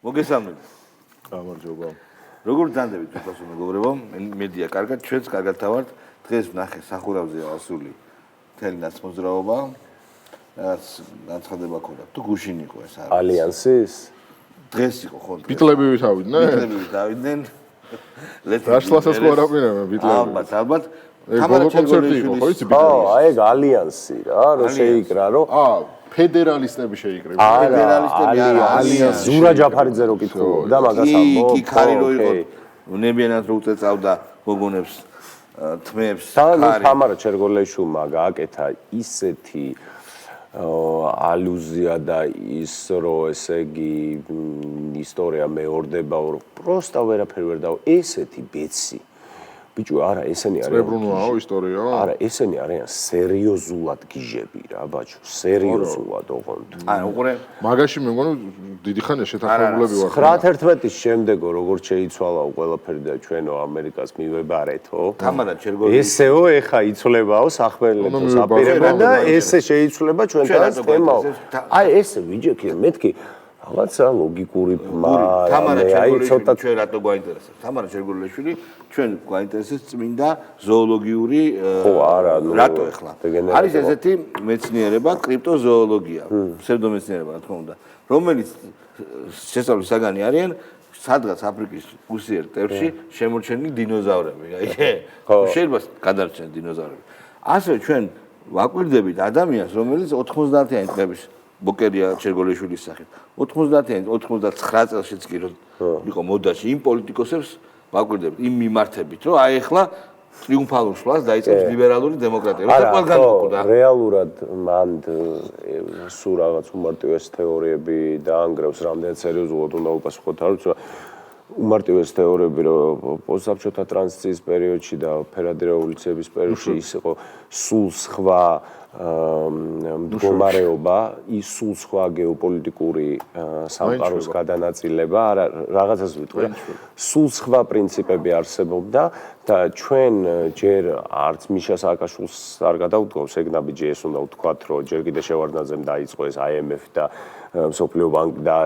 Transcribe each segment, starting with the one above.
მოგესალმებით. გამარჯობა. როგორ გძანდებით თვითონ მეგობრებო? მედია კარგად, ჩვენც კარგად თავართ. დღეს ვნახე სახურავზე ასული მთელი ნაცმოძრაობა. რაც განცხადება ქონდა. თუ გუშინ იყო ეს არის. ალიანსის? დღეს იყო ხო? ბიტლები ვითავიდნენ? ბიტლები ვითავიდნენ. დაშლასაც ხო არაფერია ბიტლები. ალბათ. თამარა კონცერტი იყო, ხო იცი ბიტლები? აი ეგ ალიანსი რა, რო შეიკრა, რო ფედერალისტები შეიკრებენ. ფედერალისტები არა, ალიანსი. ზურა ჯაფარიძე რო კითხულობდა მაგას ამბობ. კი, ხარი რო იყო. ნებიანად რო უწეწავდა გოგონებს, თმებს, ხარი. თამარა ჩერგოლეშვილმა გააკეთა ისეთი ალუზია და ის რო ესე იგი ისტორია მეორდება, რომ პროსტა ვერაფერი ვერ დავა. ესეთი ბეცი. ბიჭო, არა, ესენი არიან. წებრუნვაო ისტორია? არა, ესენი არიან სერიოზულად გიჟები რა, ბაჭო, სერიოზულად ოღონდ. აი, უყურე. მაგაში მე მგონი დიდი ხანია შეთანხმებულები ვარ. 9/11-ის შემდეგო როგორ შეიცვალა ყველაფერი და ჩვენო ამერიკას მივებარეთო. თამარა ჩერგოლეშვილი. ესეო ეხა იცვლებაო სახმელეთოს აპირებენ და ესე შეიცვლება ჩვენთან თემაო. აი ესე ვიჯექი მეთქი რაღაცა ლოგიკური თამარა ჩერგოლეშვილი ჩვენ რატო გვაინტერესებს? თამარა ჩერგოლეშვილი ჩვენ გვაინტერესებს წმინდა ზოოლოგიური რატო ეხლა? არის ესეთი მეცნიერება, კრიპტოზოოლოგია, ფსევდომეცნიერება, რა თქმა უნდა, რომელიც შესწავლის საგანი არიან სადღაც აფრიკის უსიერ ტერფში შემორჩენილი დინოზავრები, აი შეიძლება გადარჩენ დინოზავრები. ასევე ჩვენ ვაკვირდებით ადამიანს, რომელიც 90-იანი წლების ბოკერია ჩერგოლეშვილის სახით. 90-იანი 99 წელშიც კი რომ იყო მოდაში იმ პოლიტიკოსებს ვაკვირდებით იმ მიმართებით, რომ აი ახლა ტრიუმფალურ შლას დაიწყებს ლიბერალური დემოკრატია. რა ყველგან მოკვდა. რეალურად მან სულ რაღაც უმარტივეს თეორიები დაანგრევს, რამდენად სერიოზულად უნდა უპასუხოთ, თორემ უმარტივეს თეორიები რომ პოსტსაბჭოთა ტრანზიციის პერიოდში და ფერადი რევოლუციების პერიოდში ის იყო სულ სხვა მდგომარეობა, ის სულ სხვა გეოპოლიტიკური სამყაროს გადანაწილება, არა რაღაცას ვიტყვი, სულ სხვა პრინციპები არსებობდა და ჩვენ ჯერ არც მიშა სააკაშვილს არ გადავდგავს, ეგ ნაბიჯი ეს უნდა ვთქვათ, რომ ჯერ კიდე შევარდნაძემ დაიწყო ეს IMF და მსოფლიო ბანკი და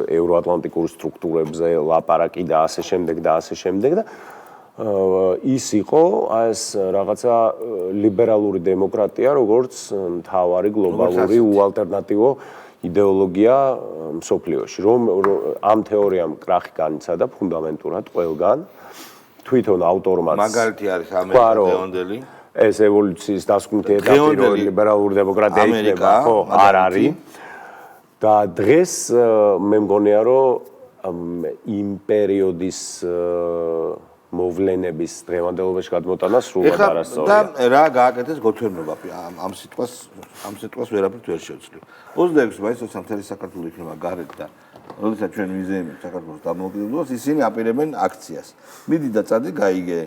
ევროატლანტიკურ სტრუქტურებზე ლაპარაკი და ასე შემდეგ და ასე შემდეგ და ის იყო ეს რაღაცა ლიბერალური დემოკრატია, როგორც მთავარი გლობალური უალტერნატივო იდეოლოგია მსოფლიოში. რომ ამ თეორიამ კრახი განიცადა ფუნდამენტურად ყველგან. თვითონ ავტორმაც მაგალითი არის ამერიკელი ეს ევოლუციის დასკვნითი ეტაპი რომ ლიბერალური დემოკრატია იქნება, ხო, არ არის. და დღეს მე მგონია რომ იმ პერიოდის მოვლენების დღევანდელობაში გადმოტანა სრულად არასწორია. და რა გააკეთეს გოთვერნობა ამ სიტყვას ვერაფრით ვერ შევცვლი. 26 მაისს მთელი საქართველო იქნება გარეთ და როდესაც ჩვენ ვიზეიმებთ საქართველოს დამოუკიდებლობას, ისინი აპირებენ აქციას. მიდი და წადი გაიგე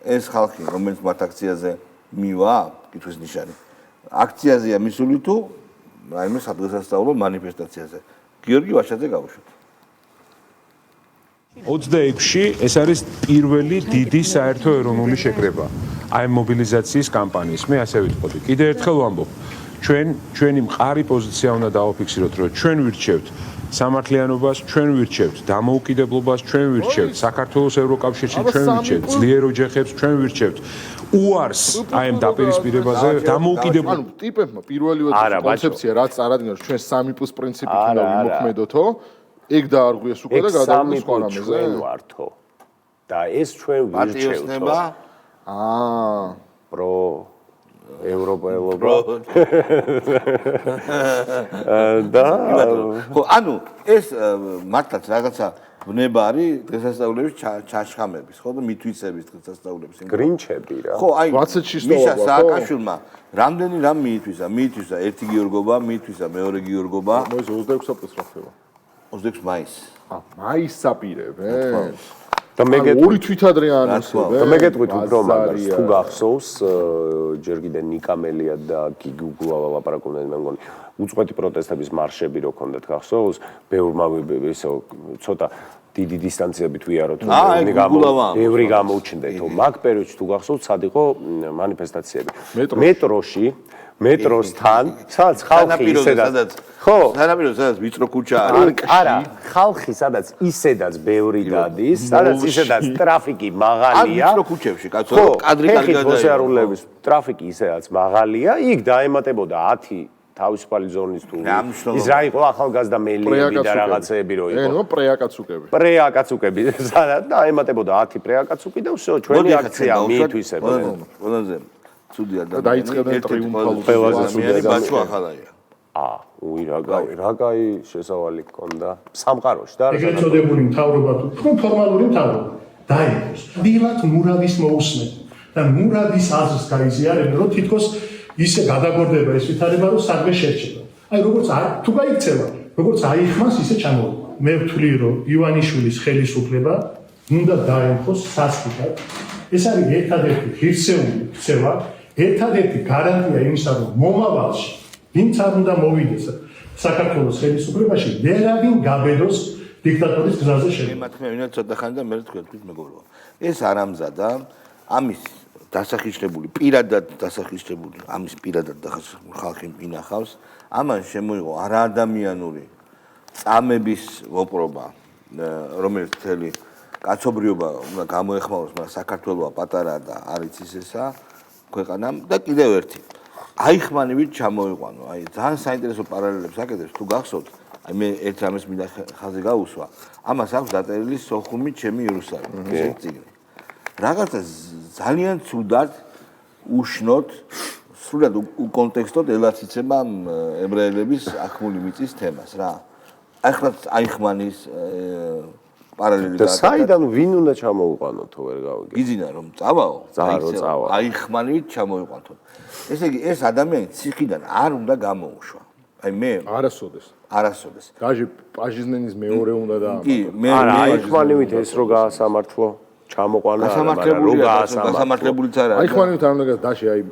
ეს ხალხი, რომელიც მათ აქციაზე მივა, კითხვის ნიშანი. აქციაზეა მისული თუ რაიმე სადღესასწაულო მანიფესტაციაზე. გიორგი ვაშაძე გავუშვით. 26-ში ეს არის პირველი დიდი საერთო ეროვნული შეკრება აი მობილიზაციის კამპანიის. მე ასე ვიტყოდი. კიდევ ერთხელ ვამბობ, ჩვენი მყარი პოზიცია უნდა დავაფიქსიროთ, რომ ჩვენ ვირჩევთ სამართლიანობას, ჩვენ ვირჩევთ დამოუკიდებლობას, ჩვენ ვირჩევთ საქართველოს ევროკავშირში, ჩვენ ვირჩევთ ძლიერ ოჯახებს, ჩვენ ვირჩევთ უარს აი ამ დაპირისპირებაზე დამოუკიდებლობა. ანუ ტიპებმა პირველივე კონცეფცია რაც წარადგინეს ჩვენ 3+ პრინციპით უნდა ვიმოქმედოთო, ეგ დაარღვიეს უკვე და გადავიდნენ სხვა რამეზე. ჩვენ ვართო. და ეს ჩვენ ვირჩევთ. პრო ევროპელობა. და ხო, ანუ ეს მართლაც რაღაცა ბნება არის დღესასწაულების ჩაშხამების, ხო და მითვისების დღესასწაულების. გრინჩები რა. ხო, აი მიშა სააკაშვილმა რამდენი რამ მიითვისა? მიითვისა ერთი გიორგობა, მიითვისა მეორე გიორგობა. მოიცა 26 აპრილს რა ხდება? 26 მაისს. მაისს აპირებენ. და მე ორი თვითადრე ანონსებენ. და მე გეტყვით უფრო მაგას, თუ გახსოვს, ჯერ კიდე ნიკამელია და გიგუგლავა ლაპარაკობდნენ, მე მგონი, უწყვეტი პროტესტების მარშები რო ქონდათ გახსოვს, ბევრმა ისე ცოტა დიდი დისტანციებით ვიარო თუ გულავა. ბევრი გამოუჩნდეთო. მაგ პერიოდში თუ გახსოვთ, სად იყო მანიფესტაციები. მეტროსთან, სადაც ხალხი ისედაც ხო, სანაპიროზე სადაც ვიწრო ქუჩა არა, ხალხი სადაც ისედაც ბევრი დადის, სადაც ისედაც ტრაფიკი მაღალია. ვიწრო ქუჩებში, კაცო, კადრი კარგია და მოსიარულეების ტრაფიკი ისედაც მაღალია, იქ დაემატებოდა 10 თავისუფალი ზონის თუ ის რა იყო ახალგაზრდა მელიები და რაღაცეები რო იყო. ნუ პრეაკაცუკები. პრეაკაცუკები, სადაც დაემატებოდა 10 პრეაკაცუკი და всё, ჩვენი აქცია მიითვისებოდა. ყველაზე ცუდი ადამიანი. დაიწყებდნენ ტრიუმფალურ ყველაზე ცუდი ბაჩო ახალაია. რა კაი შესავალი გქონდა სამყაროში და ეგრეთ წოდებული მთავრობა თუ ფორმალური მთავრობა დაიხოს. დილად მურავის მოусმენ და მურავის აზრს გაიზიარებენ, რომ თითქოს ისე გადაგორდება ეს ვითარება, რომ სადღე შერჩება. აი როგორც თუ გაიქცევა, როგორც აიხმას, ისე ჩამოვიდა. მე ვთვლი, რომ ივანიშვილის ხელისუფლება უნდა დაემხოს სასტიკად. ეს არის ერთადერთი ღირსეული ქცევა, ერთადერთი გარანტია იმისა, რომ მომავალში ვინც არ უნდა მოვიდეს საქართველოს ხელისუფლებაში, ვერავინ გაბედოს დიქტატორის გზაზე შედგება. მე მათქმა ვინაც ცოტა ხანი და მე თქვენთვის მეგობრებო. ეს არ ამზადა ამის დასახიშრებული, პირადად დასახიშრებული, ამის პირადად დასახიშრებული ხალხი ინახავს. ამან შემოიღო არაადამიანური წამების მოპყრობა, რომელიც მთელი კაცობრიობა უნდა გამოეხმაუროს, მაგრამ საქართველოა პატარა და არის ისესა ქვეყანამ და კიდევ ერთი აიხმანივით ჩამოიყვანო. აი ძალიან საინტერესო პარალელებს აკეთებს, თუ გახსოვთ, აი მე ერთ რამეს მინდა ხაზი გაუსვა. ამას აქვს დაწერილი სოხუმი ჩემი იერუსალიმი, ეს წიგნი. რაღაცა ძალიან ცუდად უშნოდ, სრულად უკონტექსტოდ ელაციცება ებრაელების ახმული მიწის თემას რა. ახლა აიხმანის პარალელი და საიდან ვინ უნდა ჩამოუყანოთო ვერ გავიგე. გიძინა რომ წავაო, წავა. აიხმანივით ჩამოიყვანთო. ესე იგი ეს ადამიანი ციხიდან არ უნდა გამოუშვა. აი მე არასოდეს. დაჟე პაჟიზნენის მეორე უნდა და კი, მე აიხმანივით ეს რო გაასამართლო ჩამოყვანა გასამართლებულიც არ არის. აიხმანივით არ უნდა დაჟე აი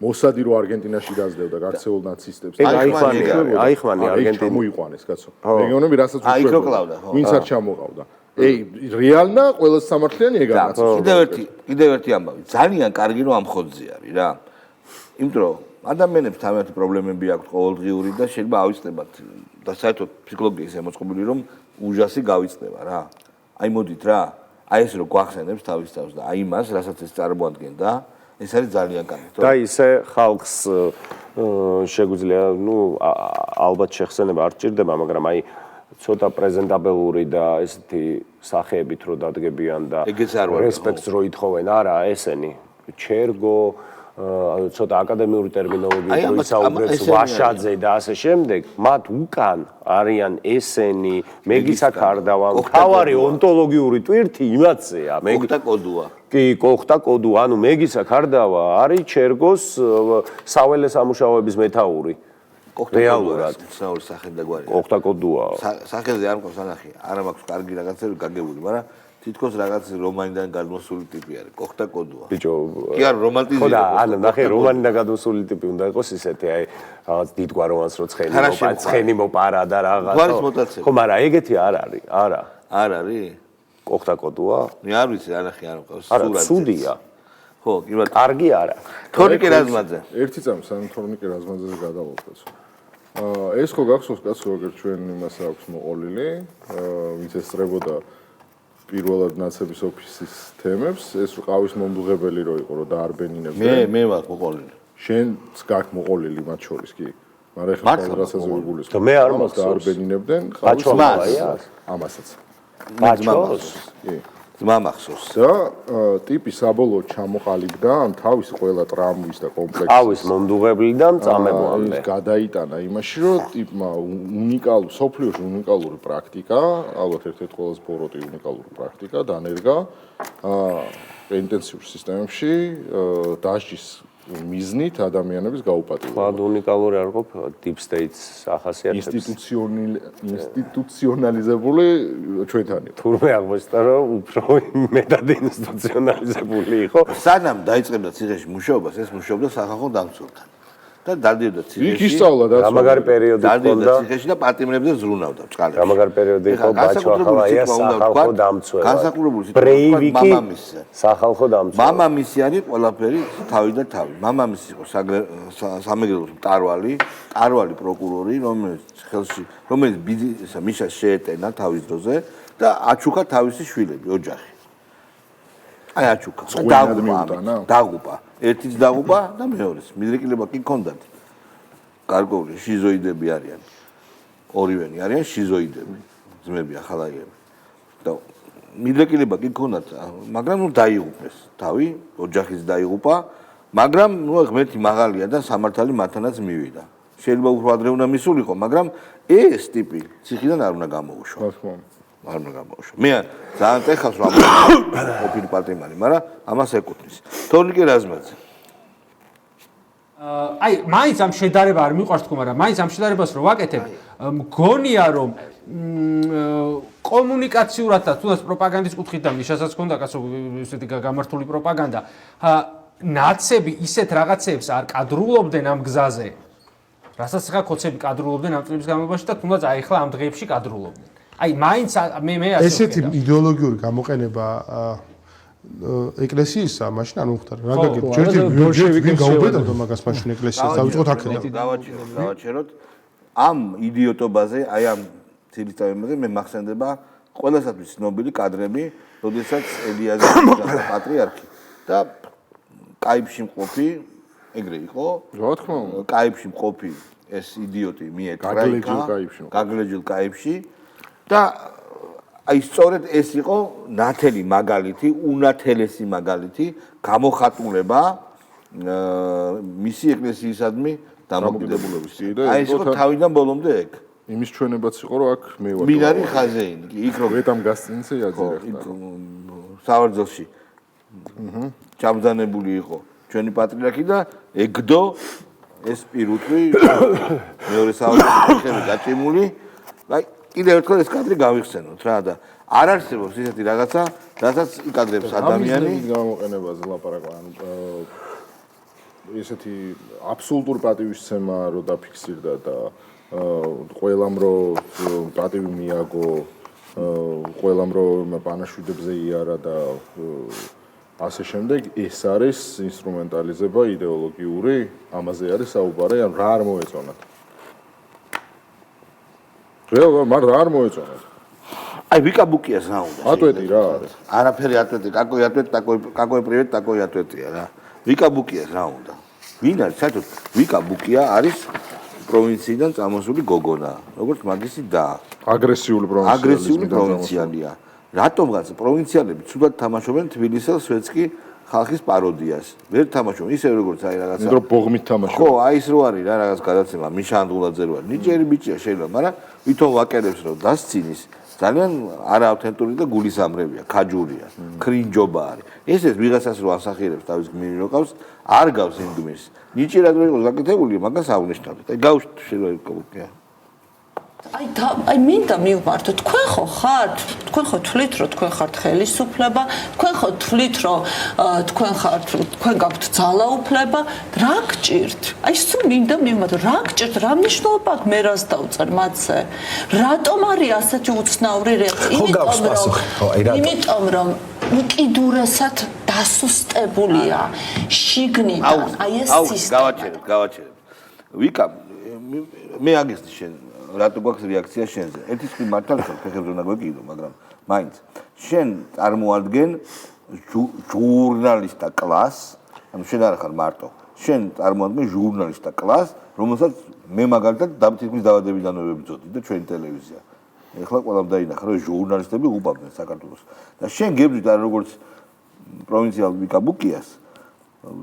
მოსადი რო არგენტინაში დაძდევდა გაქცეულ ნაცისტებს. აიხმანი არგენტინაში მოიყვანეს კაცო. რეგიონები რასაც უშვებდა. ვინც არ ჩამოყავდა. რეალნა ყველას სამართლიანი ეგაა. კიდევ ერთი ამბავი. ძალიან კარგი რომ ამხოძე არის რა. იმიტომ რომ ადამიანებს თავიანთი პრობლემები აქვს ყოველდღიური და შეიძლება ავიწყდებათ და საერთოდ ფსიქოლოგიის ემოწყობილი რომ უჟასი გავიწყდება რა. აი მოდით რა. აი ეს რო გვახსენებს თავის თავს და აი მას რასაც ეს წარმოადგენდა, ეს არის ძალიან კარგი. და ისე ხალხს შეგვიძლია, ალბათ შეხსენება არ ჭირდება, მაგრამ აი ცოტა პრეზენტაბელური და ესეთი სახეებით რო დადგებიან და რესპექტს რო ითხოვენ, არა, ესენი ჩერგო ცოტა აკადემიური ტერმინოლოგიით რო ისაუბრებს ვაშაძე და ასე შემდეგ, მათ უკან არიან ესენი, მეგისა ქარდავა, მთავარი ონტოლოგიური ტვირთი იმაცია, კოხტა კოდუა. კი, კოხტა კოდუა, ანუ მეგისა ქარდავა არის ჩერგოს საველე სამუშაოების მეთაური. რეალურად საურის სახე და გვარი. კოხტა კოდუა. სახეზე არ მყავს ანახი, არ მაქვს კარგი რაღაცები გაგებული, მაგრამ თითქოს რაღაც რომანიდან გადმოსული ტიპი არის, კოხტა კოდუა. ბიჭო, კი არ რომანტიზმი. ხო და ანუ ნახე რომანიდან გადმოსული ტიპი უნდა იყოს ისეთი, აი რაღაც დიდგვარ რომანს რო ცხენი მოპარა და რაღაც. ხო, მაგრამ ეგეთი არ არის, არა. არ არის? კოხტა კოდუა? მე არ ვიცი, ანახი არ მყავს. არა, ცუდია. ხო, კი ბატონო. კარგი არა. თორნიკე რაზმაძე. ერთი წამი სამ თორნიკე რაზმაძეზე გადავყოს. ეს ხო გახსოვს კაცო, როგორ ჩვენ იმას აქვს მოყოლილი, ვინც ესწრებოდა პირველად ნაცების ოფისის თემებს, ეს ყავის მომდუღებელი რო იყო, რომ დაარბენინებდნენ. მე ვარ მოყოლილი. შენც გაქვს მოყოლილი მათ შორის კი. მაგრამ ეხლა რაღაცაზე ვიგულისხმობ. და მე არ მაქვს დაარბენინებდნენ. ამასაც. ბაჩოს. კი. მამახსოვს. და ტიპი საბოლოოდ ჩამოყალიბდა ამ თავის ყველა ტრამვის და კომპლექსის. ყავის მომდუღებლიდან წამებამდე. გადაიტანა იმაში, რომ ტიპმა უნიკალური, სოფლიოში უნიკალური პრაქტიკა, ალბათ ერთ-ერთი ყველაზე ბოროტი უნიკალური პრაქტიკა დანერგა პენიტენციურ სისტემებში დასჯის მიზნით ადამიანების გაუპატიურება. ხად უნიკალური არ ყოფილა deep states ახასიათებს. ინსტიტუციონალიზებული ჩვენთანი. თურმე აღმოჩნდა რომ უფრო მეტად ინსტიტუციონალიზებული იყო. სანამ დაიწყებდა ციხეში მუშაობას, ეს მუშაობდა სახალხო დამცველთან. და დადიოდა ციხეში. იქ ისწავლა და გამაგარი პერიოდი დადიოდა ციხეში და პატიმრებზე ზრუნავდა წყალებში. გამაგარი პერიოდი იყო ბაჩვახალაია სახალხო დამცველი. განსაკუთრებული ბრეივიკი მამამისი. სახალხო დამცველი. მამამისი არის ყველაფერი თავი და თავი. მამამისი იყო სამეგრელოს მტარვალი, პროკურორი, რომელიც მიშას შეეტენა თავის დროზე და აჩუქა თავისი შვილები, ოჯახი. აი აჩუქა. დაღუპა. ერთიც დაღუპა და მეორეს. მიდრეკილება კი ჰქონდათ. გარკვეული შიზოიდები არიან. ორივენი არიან შიზოიდები. ძმები ახალაიები. და მიდრეკილება კი ჰქონდათ, მაგრამ დაიღუპეს. თავი, ოჯახიც დაიღუპა, მაგრამ ღმერთი მაღალია და სამართალი მათანაც მივიდა. შეიძლება უფრო ადრე უნდა მისულიყო, მაგრამ ეს ტიპი ციხიდან არ უნდა გამოუშვა. არ უნდა გამოუშვა. მე ძალიან წეხავს რომ ოფილი პატიმარი, მაგრამ ამას ეკუთვნის. თორნიკე რაზმაძე. აი, მაინც ამ შედარება არ მიყვარს თქო, მაგრამ მაინც ამ შედარებას რო ვაკეთებ, მგონია რომ კომუნიკაციურად და თუნდაც პროპაგანდის კუთხით და მიშასაც ჰქონდა კაცო ესეთი გამართული პროპაგანდა, ნაცები ისეთ რაღაცებს არ კადრულობდნენ ამ გზაზე. რასაც ხა ქოცები კადრულობდნენ ამ წლების განმავლობაში და თუნდაც აი ხლა ამ დღეებში კადრულობდნენ. აი, მაინც მე ასე ესეთი იდეოლოგიური გამოყენება ეკლესიისა, მაშინ არ მომხდარა. რა გაგებ? ჯერ გაუბედავდა მაგას მაშინ ეკლესიას, დავიწყოთ აქედან. დავაჩეროთ. ამ იდიოტობაზე, აი ამ ცილისთავებზე მე მახსენდება ყველასათვის ცნობილი კადრები, როდესაც ელიაზარ პატრიარქი და კაიფში მყოფი ეგრე იყო. რა თქმა უნდა. კაიფში მყოფი ეს იდიოტი მიეკრა კაიფში. გაგლეჯილ კაიფში და აი სწორედ ეს იყო ნათელი მაგალითი, უნათელესი მაგალითი, გამოხატულება მისი ეკლესიისადმი დამოკიდებულების. აი ეს იყო თავიდან ბოლომდე ეგ. იმის ჩვენებაც იყო რომ აქ მე ვარ. მინარი ხაზეინი, იქ რომ ვეტამ გასწინცე იაძირე. სავარძელში. ჩაბძანებული იყო ჩვენი პატრიარქი და ეგდო ეს პირუტყვი მეორე საავადმყოფოში გაჭიმული. აი კიდევ ერთხელ ეს კადრი გავიხსენოთ რა და არ არსებობს ისეთი რაღაცა, რასაც იკადრებს ადამიანი გამოყენებაზე ლაპარაკა. ესეთი აბსოლუტური პატივისცემა რო დაფიქსირდა და ყველამ რო პატივი მიაგო, ყველამ რო პანაშვიდებზე იარა და ასე შემდეგ, ეს არის ინსტრუმენტალიზება იდეოლოგიური, ამაზე არის საუბარი, ან რა არ მოეწონათ. მაგრამ რა არ მოეწონათ. აი ვიკაბუკიას რა უნდა? ატვეტი რა არის? არაფერი ატვეტი, კაკოი ატვეტი, კაკოი პრივეტ, კაკოი ატვეტია რა. ვიკაბუკიას რა უნდა? ვინ არის? საერთოდ ვიკაბუკია არის პროვინციიდან წამოსული გოგონა, როგორც მაგისი და აგრესიული პროვინციალია. რატომღაც პროვინციალები ცუდად თამაშობენ თბილისელ სვეტსკი ხალხის პაროდიას. ვერ თამაშობენ ისე როგორც აი რაღაცა. იმიტომ ბოღმით თამაშობენ. ხო, აი ეს რო არის რა რაღაც გადაცემა, მიშა ანდღულაძე რო არის. ნიჭიერი ბიჭია შეიძლება, მაგრამ ვითომ ვაკერებს რომ დასცინის ძალიან არაავთენტური და გულისამრევია, ქაჯურია, ქრინჯობა არის. ეს ვიღაცას რო ასახიერებს თავის გმირი რო ყავს, არ გავს იმ გმირს. ნიჭიერად რო იყოს გაკეთებული, მაგას აღნიშნავთ. აი გავშვით შეიძლება. აი მინდა მივმართო, თქვენ ხო ხართ, თქვენ ხო თვლით რომ თქვენ ხართ ხელისუფლება, თქვენ ხო თვლით რომ თქვენ ხართ, თქვენ გაქვთ ძალაუფლება, რა გჭირთ? აი სულ მინდა მივმართო, რა გჭირთ, რა მნიშვნელობა აქვს მე რას დავწერ მათზე? რატომ არის ასეთი უცნაური რეაქცია? იმიტომ რომ უკიდურესად დასუსტებულია შიგნიდან, აი ეს სისტემა. გავაჩერებ. ვიკა მე აგიხსნი შენ რატო გვაქვს რეაქცია შენზე? ერთი ხრი მართალ ფეხებზე უნდა გვეკიდო, მაგრამ მაინც შენ წარმოადგენ ჟურნალისტთა კლასს, ანუ შენ არ ხარ მარტო. შენ წარმოადგენ ჟურნალისტთა კლასს, რომელსაც მე მაგალითად თითქმის დავადებიდანვე ვებრძოდი და ჩვენი ტელევიზია. ეხლა ყველამ დაინახა, რომ ჟურნალისტები უყავდნენ საქართველოს. და შენ გებრძვით არ როგორც პროვინციალ ვიკაბუკიას,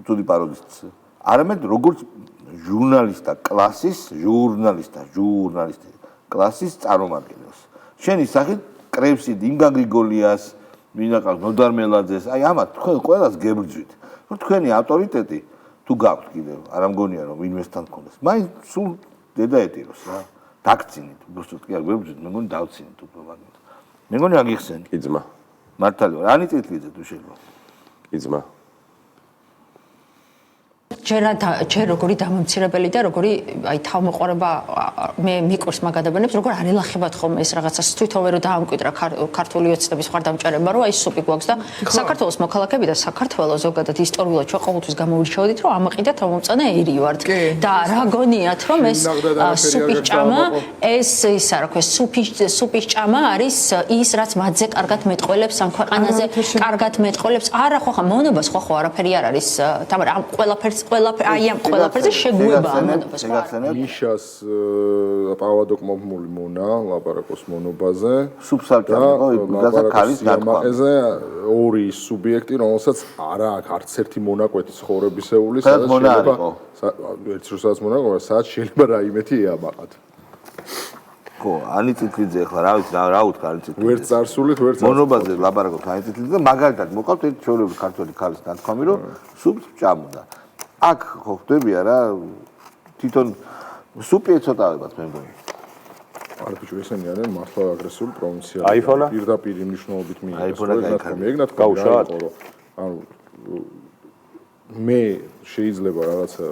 ცუდი პაროდისტს, არამედ როგორც ჟურნალისტთა კლასის, ჟურნალისტთა კლასის წარმომადგენელს. შენი სახით კრებსით ინგა გრიგოლიას, მინაყავს ნოდარ მელაძეს, აი ამათ თქვენ ყველას გებრძვით. რომ თქვენი ავტორიტეტი თუ გაქვთ კიდევ, არ ამგონია რომ ვინმესთან გქონდეს. მაინც სულ დედაეტიროს რა. დაგცინით, უბრალოდ კი არ გვებრძვით, მე მგონი დავცინით უფრო მაგით. მე მგონი აგიხსენით. კი ძმა. მართალი ვარ, რანი წითლიძე თუ შეიძლება. კი ძმა. ჯერ როგორი დამამცირებელი და როგორი აი თავმოყარება მე მიკურს მაგადებენებს როგორ არ ელახებათ ხოლმე ეს რაღაცას თვითონვე რომ დაამკვიდრა ქართული ოცნების მხარდამჭერება რომ აი სუპი გვაქვს და საქართველოს მოქალაქეები და საქართველოს ზოგადად ისტორიულად ჩვენ ყოველთვის გამოირჩეოდით რომ ამაყიდა თავმომწონე ერი ვართ და რა გონიათ რომ ეს სუპის ჭამა ეს ისა რა ქვია სუპის ჭამა არის ის რაც მათზე კარგად მეტყველებს ამ ქვეყანაზე კარგად მეტყველებს არა ხო ხა მონობას ხო არაფერი არ არის თამარ ამ ყველაფერზე შეგუება ამ მონობას ნიშას პავადოკმობმული მონა ლაპარაკოს მონობაზე სუბსალტა ქალის დამაყეზე ორი სუბიექტი რომელსაც არა აქვს არც ერთი მონაკვეთი ცხოვრებისეული სადაც შეიძლება ერთ როდესაც მონაკვეთი სადაც შეიძლება რაიმეთი ეაბაყათ ხო ანიციტლიძე ახლა რა ვიცი რა უთქვა ანიციტლიძე ვერ წარსულით ვერ მონობაზე ლაპარაკობთ ანიციტლიძე და მაგალითად მოყავთ ერთ ჩვეულებრივ ქართველი ქალის ნათქვამი რომ სუპს ჭამდა აქ ხო ხდებია რა თვითონ სუპი ეცოტავებათ მე მგონი არ ბიჭო ესენი არიან მართლა აგრესიული პროვინციალი პირდაპირ მნიშვნელობით მიიღეს ეგნათ გავუშავთ ანუ მე შეიძლება რაღაცა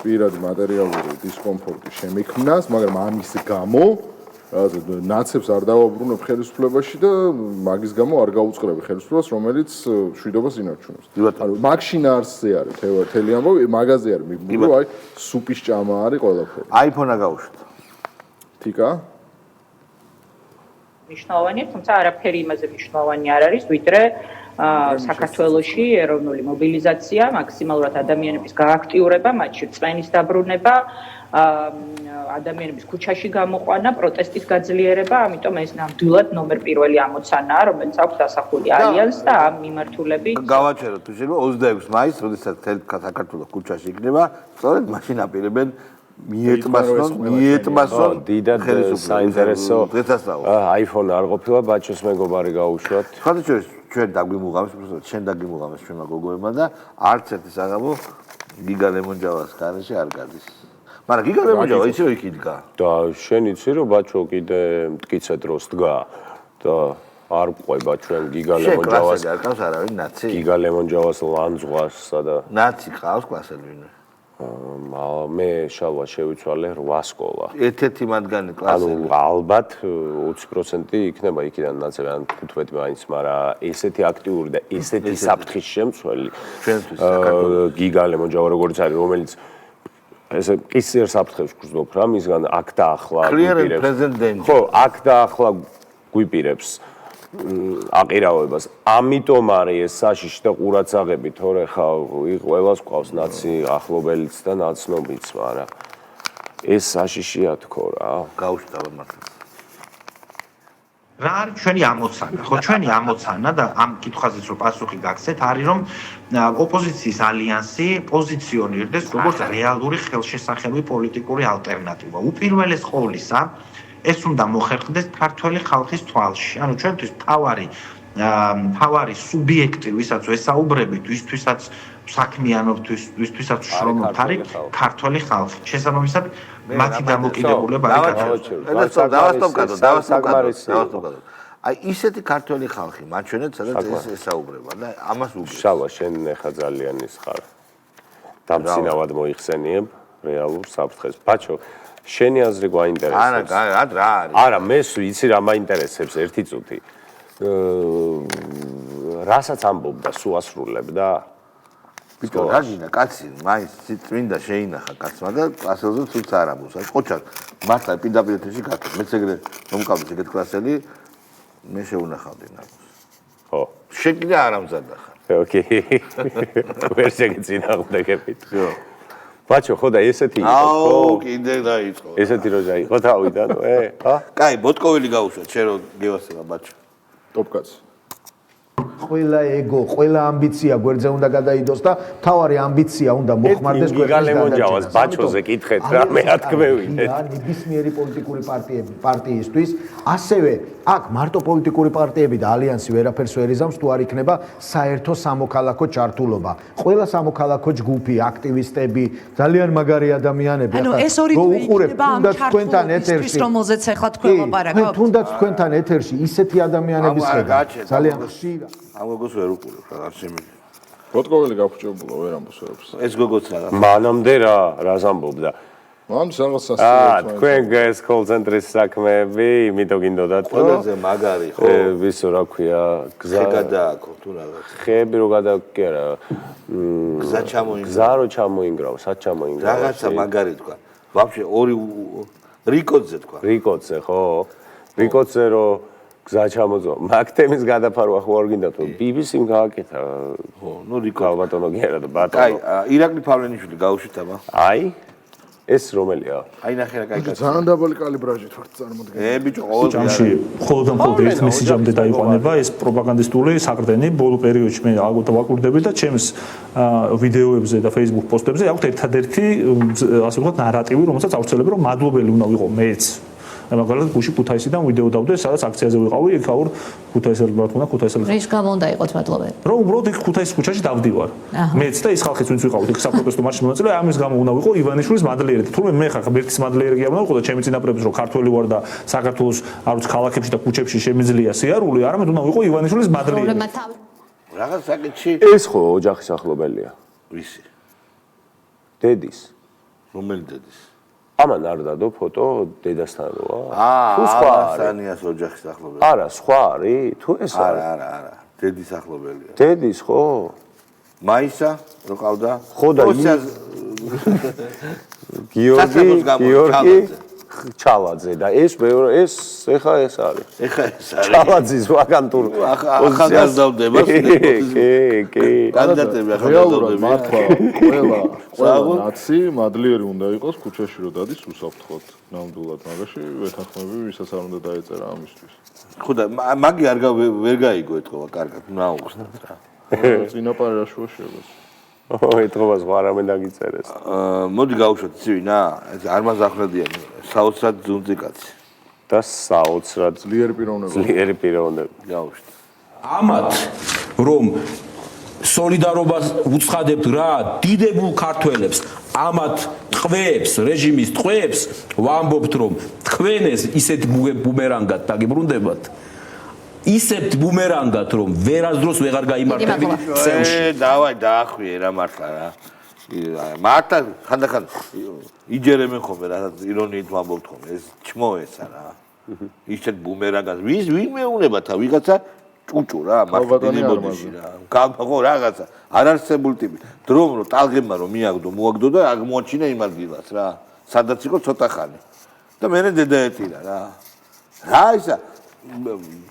პირადი მატერიალური დისკომფორტი შემექმნას მაგრამ ამის გამო ნაცებს არ დავაბრუნებ ხელისუფლებაში და მაგის გამო არ გაუწყრები ხელისუფლებას რომელიც შვიდობას ინარჩუნებს ანუ მაგშინ არსზე არის თელი ამბავი მაგაზე არის მიგმრო აი სუპის ჭამა არის ყველაფერი აიფონა გავუშვით თიკა მნიშვნელოვანია თუმცა არაფერი იმაზე მნიშვნელოვანი არ არის ვიდრე საქართველოში ეროვნული მობილიზაცია მაქსიმალურად ადამიანების გააქტიურება მათში წვენის დაბრუნება ადამიანების ქუჩაში გამოყვანა პროტესტის გაძლიერება ამიტომ ეს ნამდვილად ნომერ პირველი ამოცანაა რომელიც აქვს დასახული ალიანსს და ამ მიმართულებით გავაჩეროთ თუ შეიძლება 26 მაისს როდესაც საქართველოს ქუჩაში იქნება სწორედ მაშინ აპირებენ მიეტმასონ დიდად საინტერესო აიფონ არ ყოფილა ბაჩოს მეგობარი გაუშვათ ხალხი ჩვენ დაგვიმუღამეს ჩვენ დაგვიმუღამეს ჩვენმა გოგოებმა და არც ერთი საღამო გიგა ლემონჯავას კარში არ გადის მაგრამ გიგა ლემონჯავა იცი რომ იქ იდგა და შენ იცი რომ ბაჩო კიდე მტკიცე დროს დგა და არ ყვება ჩვენ გიგა ლემონჯავას არ ყავს არავინ ნაცი გიგა ლემონჯავას ლანძღვასსა და ნაცი ყავს კლასელი ვინმე მე შალვა შევიცვალე 8 სკოლა. ერთ-ერთი მათგანი კლასელი. ანუ ალბათ 20% იქნება იქიდან ნაცები ან 15 მაინც, მაგრამ ესეთი აქტიური და ესეთი საფრთხის შემცველი ჩვენთვის საქართველოს გიგა ლემონჯავა როგორც არის, რომელიც ესე კისერ საფრთხებს გრძნობ რა, მისგან აქ და ახლა გვიპირებს. ხო, აქ და ახლა გვიპირებს აყირავებას. ამიტომ არის ეს საშიში და ყურაცაღები, თორე ხა ყველას ყავს ნაცი ახლობელიც და ნაცნობიც, მაგრამ ეს საშიშია თქო რა. გავუშტავ მართლა. რა არის ჩვენი ამოცანა? ხო, ჩვენი ამოცანა და ამ კითხვაზეც რო პასუხი გაგცეთ, არის რომ ოპოზიციის ალიანსი პოზიციონირდეს როგორც რეალური ხელშესახები პოლიტიკური ალტერნატივა. უპირველეს ყოვლისა ეს უნდა მოხერხდეს ქართველი ხალხის თვალში. ანუ ჩვენთვის თავარი სუბიექტი, ვისაც ვესაუბრებით, ვისთვისაც საქმიანობთ, ვისთვისაც შრომობთ, არის ქართველი ხალხი. შესაბამისად, მათი დამოკიდებულება არის დავასტობ. აი ისეთი ქართველი ხალხი, მათ ჩვენეთ სადაც ეს ესაუბრება და ამას უბრალოდ. შალვა, შენ ახლა ძალიან ის ხარ. დამცინავად მოიხსენიებ რეალურ საფრთხეს. ბაჩო შენი აზრი გვაინტერესებს. არა, რა არის? არა, მე იცი რა მაინტერესებს ერთი წუთი. რასაც ამბობდა, სულ ასრულებდა? ბიჭო, რა გინდა, კაცი, მაინც წმინდა შეინახა კაცმა და კლასელზე ცუც არ ამბობს. აი, ყოჩად, მართლა პირდაპირ ეთერში გაკეთე. მეც ეგრე მომკავდეს ეგეთ კლასელი, მე შეუნახავდი ნაკოს. ხო. შენ კიდე არ ამზადდა ხარ. ოკეი. ვერ შეგეწინააღმდეგებით. ხო. ბაჩო, ხო და ესეთი იყო, ხო? აუ, კიდე დაიწყო. ესეთი რო დაიწყო თავიდან, ჰა? კაი, ბოტკოვილი გაუშვა, შენ რო გევასება, ბაჩო. ტოპკაც. ყველა ეგო, ყველა ამბიცია გვერდზე უნდა გადაიდოს და თავარი ამბიცია უნდა მოხმარდეს გვერდზე. გიგა ლემონჯავას ბაჩოზე კითხეთ რა, მე ათქმევინეთ. ნებისმიერი პოლიტიკური პარტიისთვის, ასევე აქ მარტო პოლიტიკური პარტიები და ალიანსი ვერაფერს ვერ იზამს თუ არ იქნება საერთო სამოქალაქო ჩართულობა. ყველა სამოქალაქო ჯგუფი, აქტივისტები, ძალიან მაგარი ადამიანები. ანუ ეს ორი იქნება ამ ჩართულობის, რომელზეც ახლა თქვენ ლაპარაკობთ. თუნდაც თქვენთან ეთერში ისეთი ადამიანების ხედავთ, ძალიან ხშირად. ამ გოგოს ვერ უყურებ, რა შემიძლია. ბოტკოველი გაფუჭებულა ვერ ამბობს ვერაფერს. ეს გოგოც რაღაც. მანამდე რას ამბობდა? მან რაღაც სასწაულს. თქვენ ეს კოლცენტრის საქმეები, იმიტომ გინდოდათ რომ ყველაზე მაგარი ხო? ვისო რა ქვია, გზა გადააქო თუ რაღაც. ხეები რო გადააქო კი არა. გზა ჩამოინგრა. გზა რო ჩამოინგრა, სად ჩამოინგრა? რაღაცა მაგარი თქვა. ვაფშე ორი რიკოძე თქვა. რიკოძე ხო? რიკოძე რო გზა ჩამოძო. მაგ თემის გადაფარვა ხო არ გინდათ რომ BBC-მ გააკეთა. ხო, ნუ რიკოძე. ბატონო კი არა და ბატონო. კაი, ირაკლი ფავლენიშვილი გაუშვით აბა. აი ეს რომელია? აი ნახე რა კაი კაცი. ძალიან დაბალი კალიბრაჟით ვარ წარმოდგენილი. ბიჭო, ყოველ ჯამში მხოლოდ და მხოლოდ ერთ მესიჯამდე დაიყვანება ეს პროპაგანდისტული საყრდენი ბოლო პერიოდში მე ვაკვირდები და ჩემს ვიდეოებზე და Facebook პოსტებზე აქვს ერთადერთი ასე ვთქვათ ნარატივი, რომელსაც ავრცელებ რომ მადლობელი უნდა ვიყო მეც. მაგალითად გუში ქუთაისიდან ვიდეო დავდე, სადაც აქციაზე ვიყავი, იქ აურ ქუთაისელი ბრძოლა, ქუთაისელი. რის გამო უნდა იყოთ მადლობელი? რომ უბრალოდ იქ ქუთაისის ქუჩაში დავდივარ. მეც და ის ხალხიც ვინც ვიყავით იქ საპროტესტო მარშში მონაწილე, ამის გამო უნდა ვიყო ივანიშვილის მადლიერი. თუმცა მე ხარ ღმერთის მადლიერი კი არ უნდა ვიყო და ჩემი წინაპრებს რომ ქართველი ვარ და საქართველოს არც ქალაქებში და ქუჩებში შემიძლია სიარული, არამედ უნდა ვიყო ივანიშვილის მადლიერი. რაღაც საკითხი ეს ხო ოჯახის ახლობელია. ვისი? დედის. რომელი დედის? ამან არ დადო ფოტო დედასთან როა? თუ სხვა სანიას ოჯახის ახლობელი. არა, სხვა არის? თუ ეს არა, არა. დედის ახლობელია. დედის ხო? მაისა რო ყავდა? ხო და გიორგი ჩალაძე და ეს ეხა ეს არის. ეხა ეს არის. ჩალაძის ვაკანტურ ახალგაზრდობა. კი. კანდიდატები ახალგაზრდობა. მართლა ყველა ნაცი მადლიერი უნდა იყოს ქუჩაში რო დადის უსაფრთხოდ ნამდვილად მაგაში ვეთანხმები ვისაც არ უნდა დაეწერა ამისთვის. ხო და მაგი ვერ გაიგო ეთქობა კარგად ნაუხსნათ რა. წინაპარი რაშუაშებას. ეთქობას ხო არამე დაგიწერეს. მოდი გავუშვათ ცივინა, ეს არმაზახლებიანი, საოცრად ძუნწი კაცი. და საოცრად ძლიერი პიროვნება. ძლიერი პიროვნება. გავუშვით. ამათ რომ სოლიდარობას უცხადებთ რა დიდებულ ქართველებს, ამათ ტყვეებს, რეჟიმის ტყვეებს ვამბობთ რომ თქვენ ეს ისეთ ბუმერანგად დაგიბრუნდებათ. ისეთ ბუმერანგად რომ ვერასდროს ვეღარ გაიმართებით წელში. დავაი დაახვიე რა მართლა რა. მართლა ხანდახან იჯერებენ ხოლმე რა ირონიით ვამბობთ ხოლმე ეს ჩმოესა რა. ისეთ ბუმერანგად ვინ მეუნება თა ვიღაცა ჭუჭუ რა მარტინებოდიში რა. ხო რაღაცა არ არსებულ ტიპი. დრომ რო ტალღებმა რომ მიაგდო მოაგდო და აღმოაჩინა იმ ადგილას რა. სადაც იყო ცოტა ხანი. და მერე დედაეტირა რა. რა ისა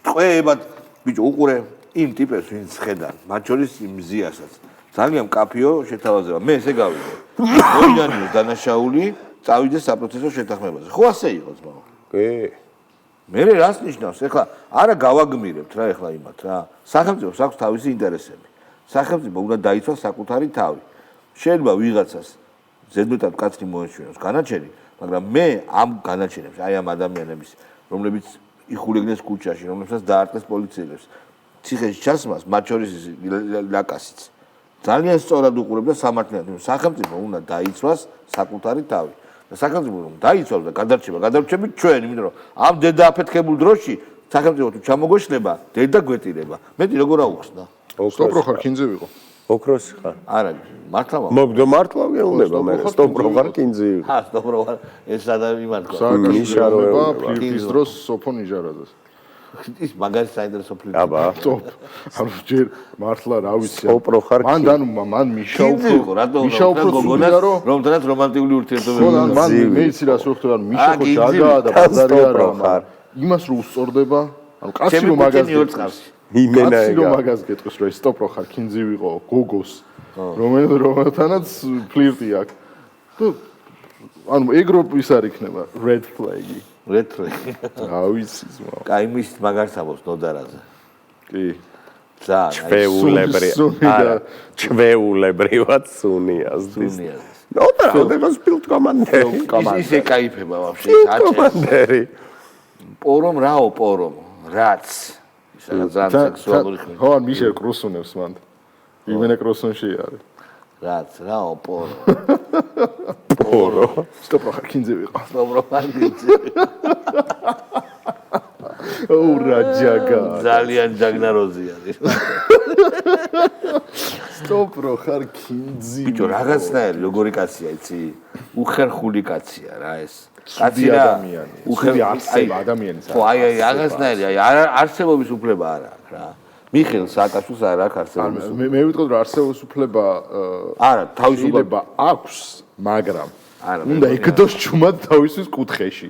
ტყვეებად ბიჭო უყურე იმ ტიპებს ვინც ხედან მათ შორის იმ ზიასაც ძალიან კაფიო შეთავაზება მე ესე გავიგე მოინანიოს დანაშაული წავიდეს საპროცესო შეთანხმებაზე ხო ასე იყო ძმაო კი მე რას ნიშნავს ეხლა არა გავაგმირებთ რა ეხლა იმათ რა სახელმწიფოს აქვს თავისი ინტერესები სახელმწიფო უნდა დაიცვას საკუთარი თავი შეიძლება ვიღაცას ზედმეტად კაცრი მოეჩვენოს განაჩენი მაგრამ მე ამ განაჩენებს აი ამ ადამიანების რომლებიც იხულებდნენ ქუჩაში, რომლებსაც დაარტყეს პოლიციელებს. ციხეში ჩასმას, მათ შორის ლაკასიც. ძალიან სწორად უყურებდა სამართლიანობას. სახელმწიფო უნდა დაიცვას საკუთარი თავი. და სახელმწიფო რომ დაიცვას და გადარჩებით ჩვენ, იმიტომ რომ ამ დედა აფეთქებულ დროში სახელმწიფო თუ ჩამოგოშლება, დედა გვეტირება. მეტი როგორ აუხსნა? სტოპრო ხარ კინძი ვიყო. ოქროსი ხარ. არა, მართლა მოგდო მართლა გეუბნება მე. სტოპრო ხარ კინძი. სტოპრო ხარ. ეს სადა იმართლა. სააკაშროება ფლირტის დროს სოფონ იჟარაძეს. ის მაგარი საინტერესო ფლირტი. აბა. ანუ ჯერ მართლა რა ვიცი. სტოპრო ხარ. მან მიშა უფრო გოგონას რომ თანაც რომანტიკული ურთიერთობები. ხო, მან მე იცი რას ვხდება, ანუ მიშა ხო ჯაგაა და ბაზარია რა. იმას რო უსწორდება, ანუ კაცი რომ მაგას გეტყვის. იმენა კაცი რომ მაგას გეტყვის, რომ სტოპრო ხარ, კინძი ვიყო, გოგოს. რომელთანაც ფლირტი აქვს. ანუ ეგრო ის არ იქნება, red flag-ი. red flag-ი. რა ვიცი ზმა. კაი მის მაგარს ამბობს ნოდარაზე. კი. ჩვეულებრივად სუნიაზდის. ნოდარაზე სპილტ კომანდერი. ისე кайფება ვაფშე. კომანდერი. პორომ რაო პორომ? რაც. ძალიან სექსუალური ხმი. ხო, მიშელ კრუსუნებს მან. იმენა კრუსუნში არის. რაც რაო პორო. პორო. სტოპრო ხარ კინძი ვიყო. სტოპრო ხარ კინძი. ოუ რაჯაგა. ძალიან ჯაგნაროზი არის. სტოპ რო ხარ კინძი. ბიჭო, რაღაცნაირი როგორი კაცია, იცი? უხერხული კაცია რა ეს. კაცი ადამიანი. უხერხული ადამიანიც. ხო, აი რაღაცნაირი, არსებობის უფლება არ აქვს რა. მიხეილ სააკაშვილს არ აქვს არსებობის უფლება. მე ვიტყოდ რომ არსებობის უფლება არა, თავისუფლება აქვს, მაგრამ უნდა ეკდოს ჩუმად თავისთვის კუთხეში.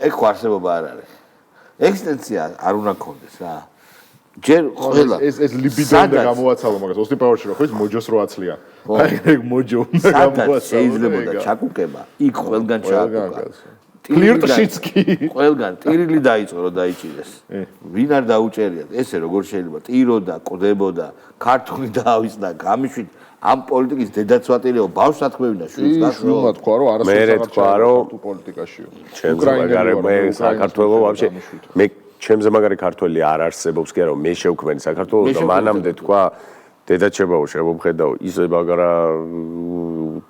ეგ ხო არსებობა არ არის. ეგზისტენცია არ უნდა გქონდეს რა. ჯერ ყველა ეს ლიბიდონდა გამოაცალო მაგას ოსტიპავში რო ხო ის მოჯოს რო აცლია. აი ეგ მოჯო უნდა გამოაცალო. შეიძლება და ჩაკუკება, იქ ყველგან ჩაკუკა. ფლირტშიც კი. ყველგან ტირილი დაიწყო რომ დაიჭირეს. ვინ არ დაუჭერიათ? ესე როგორ შეიძლება? ტიროდა, ყდებოდა, ქართული დაავისდა, გამიშვით ამ პოლიტიკის დედაცვატირეო ბავშვს ათქმევინა შვილს გასულ. შვილმა თქვა რომ მე თქვა რომ პოლიტიკაშიო. მე საქართველოს ვაფშე მე ჩემზე მაგარი ქართველი არ არსებობს კი არა მე შევქმენი საქართველოს და მანამდე თქვა დედაჩებაო შემომხედაო ისე მაგარა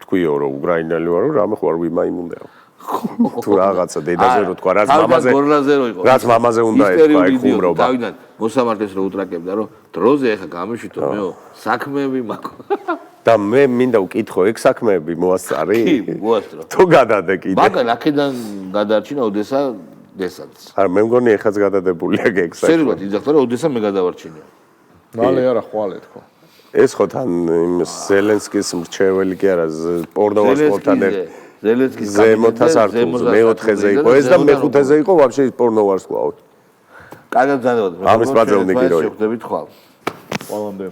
თქვიო რომ უკრაინელი ვარო რამე ხო არ ვიმაიმუნდეო თუ რაღაცა დედაზე რო თქვა რაც მამაზე უნდა ეთქვა ეგ ხუმრობა დავიდან მოსამართლეს რო უტრაკებდა რომ დროზე ახლა გამიშვითო მეო საქმეები მაქვს და მე მინდა უკითხო ეგ საქმეები მოასწარი კი მოასწრო თუ გადადე კიდე მაგრამ აქედან გადარჩინა ოდესა დესანტს არა მე მგონი ეხაც გადადებულია ეგ საქმე სერიოზულად იძახდა რომ ოდესა მე გადავარჩინე მალე არა ხვალე თქო ეს ხო თან იმ ზელენსკის მრჩეველი კი არა პორნოვარსკოთან ზელენსკის ზემოთას არტულზე მეოთხეზე იყო ეს და მეხუთეზე იყო ვაფშე პორნოვარსკოა. კარგად ძანებოდი. ამის პატრონი კი როი. შევხვდებით ხვალ. ყველამდე